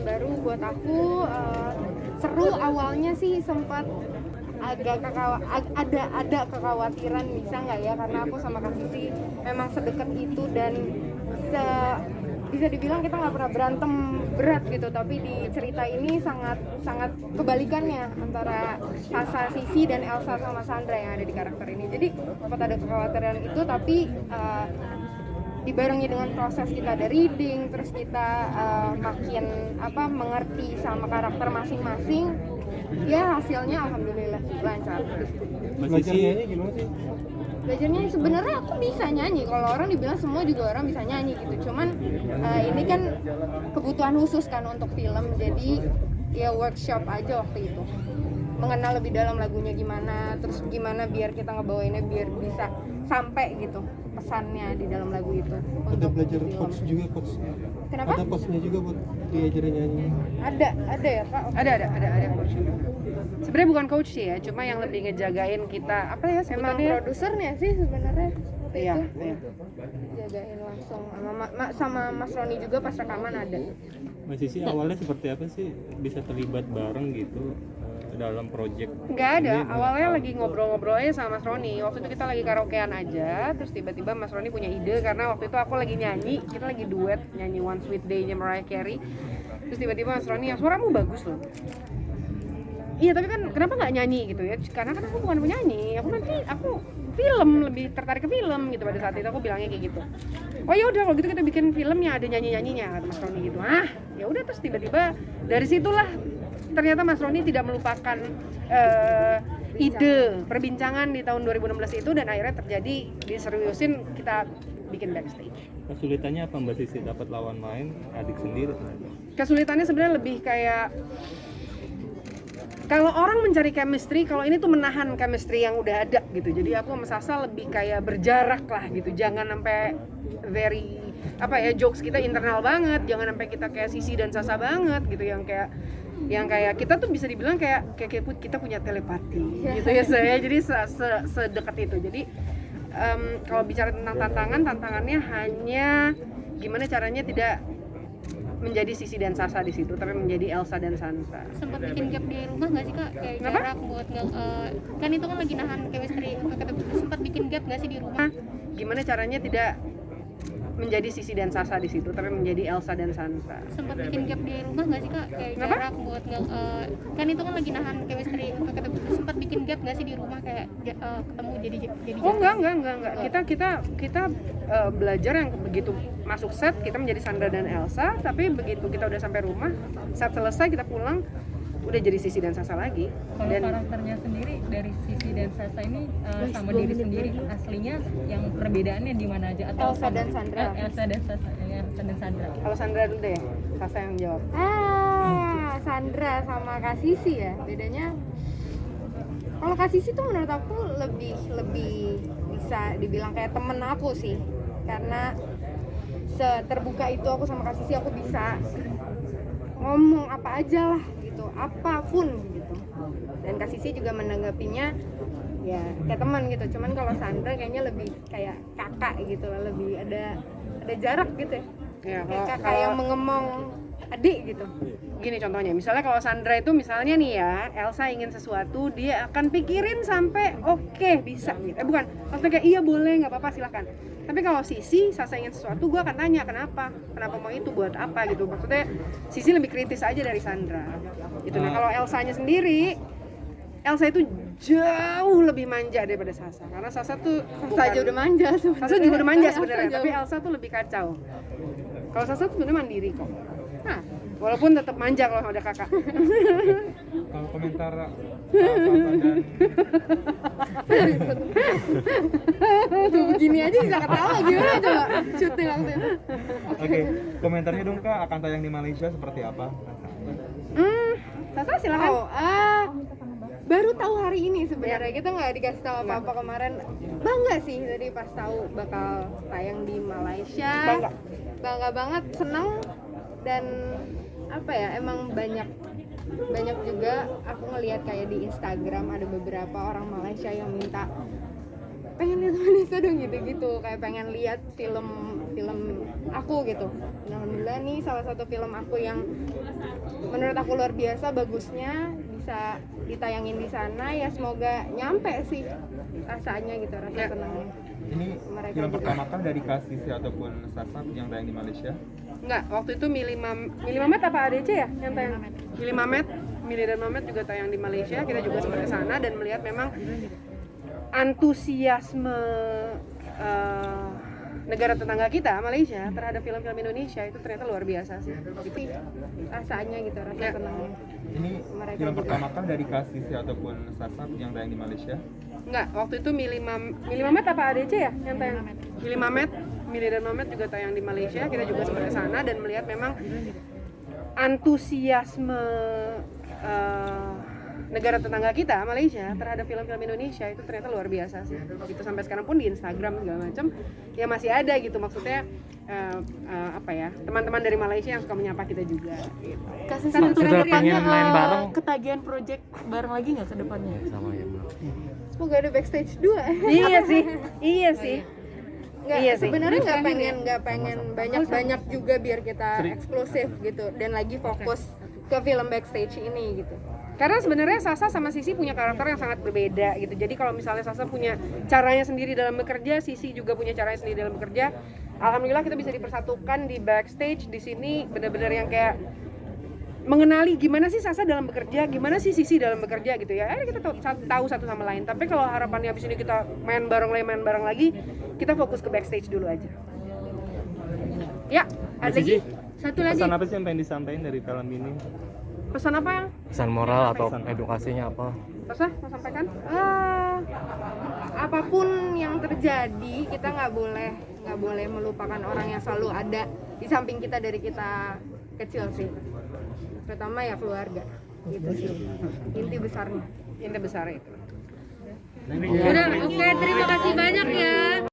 baru buat aku. Seru awalnya sih, sempat agak ada kekhawatiran bisa nggak ya, karena aku sama Kak Sisi memang sedekat itu dan bisa dibilang kita nggak pernah berantem berat gitu, tapi di cerita ini sangat kebalikannya antara Sasa, Sisi dan Elsa sama Sandra yang ada di karakter ini. Jadi sempat ada kekhawatiran itu, tapi dibarengi dengan proses kita ada reading, terus kita makin mengerti sama karakter masing-masing, ya hasilnya alhamdulillah sih lancar. Belajar nyanyi gimana sih? Belajarnya sebenarnya aku bisa nyanyi, kalau orang dibilang semua juga orang bisa nyanyi gitu, cuman ini kan kebutuhan khusus kan untuk film, jadi ya workshop aja waktu itu, mengenal lebih dalam lagunya gimana, terus gimana biar kita ngebawainnya biar bisa sampai gitu pesannya di dalam lagu itu. Ada belajar coach juga, coach. Kenapa? Ada coachnya juga buat diajarin nyanyi. Ada ya Kak? Ada coach. Sebenarnya bukan coach sih ya, cuma yang lebih ngejagain kita apa ya Emang sebutannya? produsernya sih sebenarnya. Iya. Jagain langsung sama Mas Roni juga pas rekaman ada. Mas Sisi awalnya seperti apa sih bisa terlibat bareng gitu dalam project? Nggak ada, ini? awalnya lagi ngobrol-ngobrol aja sama Mas Roni. Waktu itu kita lagi karaokean aja, terus tiba-tiba Mas Roni punya ide karena waktu itu aku lagi nyanyi, kita lagi duet nyanyi One Sweet Day-nya Mariah Carey. Terus tiba-tiba Mas Roni, suaramu bagus loh. Iya, tapi kan kenapa nggak nyanyi gitu ya? Karena kan aku bukan penyanyi, aku film, lebih tertarik ke film gitu. Pada saat itu aku bilangnya kayak gitu. Oh ya udah kalau gitu kita bikin film yang ada nyanyi-nyanyinya, kata Mas Roni gitu. Ya udah, terus tiba-tiba dari situlah ternyata Mas Roni tidak melupakan ide perbincangan di tahun 2016 itu, dan akhirnya terjadi diseriusin, kita bikin backstage. Kesulitannya apa Mbak Sisi dapat lawan main adik sendiri? Kesulitannya sebenarnya lebih kayak kalau orang mencari chemistry, kalau ini tuh menahan chemistry yang udah ada gitu. Jadi aku sama Sasa lebih kayak berjarak lah gitu. Jangan sampai very jokes kita internal banget. Jangan sampai kita kayak Sisi dan Sasa banget gitu, yang kayak kita tuh bisa dibilang kayak kita punya telepati gitu ya saya. Jadi sedekat itu. Jadi kalau bicara tentang tantangannya hanya gimana caranya tidak menjadi Sisi dan Sasa di situ, tapi menjadi Elsa dan Sandra. Sempat bikin gap di rumah nggak sih Kak? Kayak jarak buat kan itu kan lagi nahan chemistry, sempat bikin gap nggak sih di rumah? Gimana caranya tidak menjadi Sisi dan Sasa di situ, tapi menjadi Elsa dan Sandra. Sempat bikin gap di rumah nggak sih Kak? Kayak jarak buat kan itu kan lagi nahan chemistry, sempat bikin gap nggak sih di rumah kayak ketemu jadi Oh enggak. Kita belajar yang begitu masuk set kita menjadi Sandra dan Elsa, tapi begitu kita udah sampai rumah, set selesai kita pulang udah jadi Sisi dan Sasa lagi. Kalau karakternya sendiri dari Sisi dan Sasa ini sama diri sendiri aslinya, yang perbedaannya di mana aja? Atau Elsa dan Sandra. Elsa dan Sandra. Kalau Sandra dulu deh, Sasa yang jawab. Sandra sama Kak Sisi ya, bedanya kalau Kak Sisi tuh menurut aku lebih bisa dibilang kayak temen aku sih, karena seterbuka itu aku sama Kak Sisi, aku bisa ngomong apa aja lah gitu, apapun gitu, dan Kak Sisi juga menanggapinya ya kayak teman gitu. Cuman kalau Sandra kayaknya lebih kayak kakak gitu lah, lebih ada jarak gitu ya, kayak kakak yang mengemong adik gitu. Gini contohnya, misalnya kalau Sandra itu misalnya nih ya, Elsa ingin sesuatu, dia akan pikirin sampai oke, bisa gitu. Bukan, maksudnya kayak iya boleh, nggak apa-apa silahkan. Tapi kalau Sisi, Sasa ingin sesuatu, gue akan tanya kenapa mau itu, buat apa gitu. Maksudnya Sisi lebih kritis aja dari Sandra gitu. Nah kalau Elsanya sendiri, Elsa itu jauh lebih manja daripada Sasa, karena Sasa tuh Sasa aja udah manja sebenarnya. Sasa juga udah manja sebenarnya, tapi Elsa tuh lebih kacau. Kalau Sasa tuh sebenarnya mandiri kok. Nah, walaupun tetap manja kalau ada kakak. Kalau komentar Tuh begini aja bisa ketawa, gimana coba syuting waktu itu? Oke, komentarnya dong Kak, akan tayang di Malaysia seperti apa? Sasa silakan. Baru tahu hari ini sebenarnya, kita nggak dikasih tahu apa-apa kemarin. Bangga sih tadi pas tahu bakal tayang di Malaysia. Bangga banget, seneng, dan emang banyak juga aku ngelihat kayak di Instagram ada beberapa orang Malaysia yang minta pengen lihat Vanessa dong gitu, kayak pengen lihat film film aku gitu. Dan alhamdulillah nih salah satu film aku yang menurut aku luar biasa bagusnya bisa ditayangin di sana, ya semoga nyampe sih rasanya gitu, rasa senangnya. Ini Mereka film juga. pertama kah dari Kasisi ataupun Sasa yang tayang di Malaysia? Enggak, waktu itu Mili Mamet apa ADC ya yang tayang? Mili Mamet, Mili dan Mamet juga tayang di Malaysia. Kita juga sempat ke sana dan melihat memang antusiasme negara tetangga kita Malaysia terhadap film-film Indonesia itu ternyata luar biasa sih. Gitu. Rasanya gitu, rasa Ya. senangnya. Ini Mereka film juga. pertama kah dari Kasisi ataupun Sasa yang tayang di Malaysia? Enggak, waktu itu Mili Mamet apa ADC ya yang tayang? Mili Mamet, Mili dan Mamet juga tayang di Malaysia. Kita juga sempat ke sana dan melihat memang antusiasme negara tetangga kita Malaysia terhadap film-film Indonesia itu ternyata luar biasa sih. Gitu sampai sekarang pun di Instagram segala macam ya masih ada gitu, maksudnya apa ya, teman-teman dari Malaysia yang suka menyapa kita juga gitu. Kasih Sudah terakhir pengen main bareng. ketagihan project bareng lagi nggak ke depannya? Sama ya. Semoga ada backstage 2. Iya sih. Iya sih. Nggak, Iya sih. sebenarnya nggak pengen banyak juga biar kita eksklusif gitu dan lagi fokus ke film backstage ini gitu. Karena sebenarnya Sasa sama Sisi punya karakter yang sangat berbeda gitu. Jadi kalau misalnya Sasa punya caranya sendiri dalam bekerja, Sisi juga punya caranya sendiri dalam bekerja. Alhamdulillah kita bisa dipersatukan di backstage di sini, benar-benar yang kayak mengenali gimana sih Sasa dalam bekerja, gimana sih Sisi dalam bekerja gitu ya. Kita tahu satu sama lain. Tapi kalau harapannya habis ini kita main bareng lagi, kita fokus ke backstage dulu aja. Ya, ada lagi? Satu lagi. Pesan apa sih yang pengen disampaikan dari film ini? Pesan apa yang Pesan moral atau edukasinya apa? Sasa mau sampaikan? Apapun yang terjadi kita nggak boleh melupakan orang yang selalu ada di samping kita dari kita kecil sih, terutama ya keluarga gitu sih inti besarnya. Inti besar itu. Udah, oke, terima kasih banyak ya.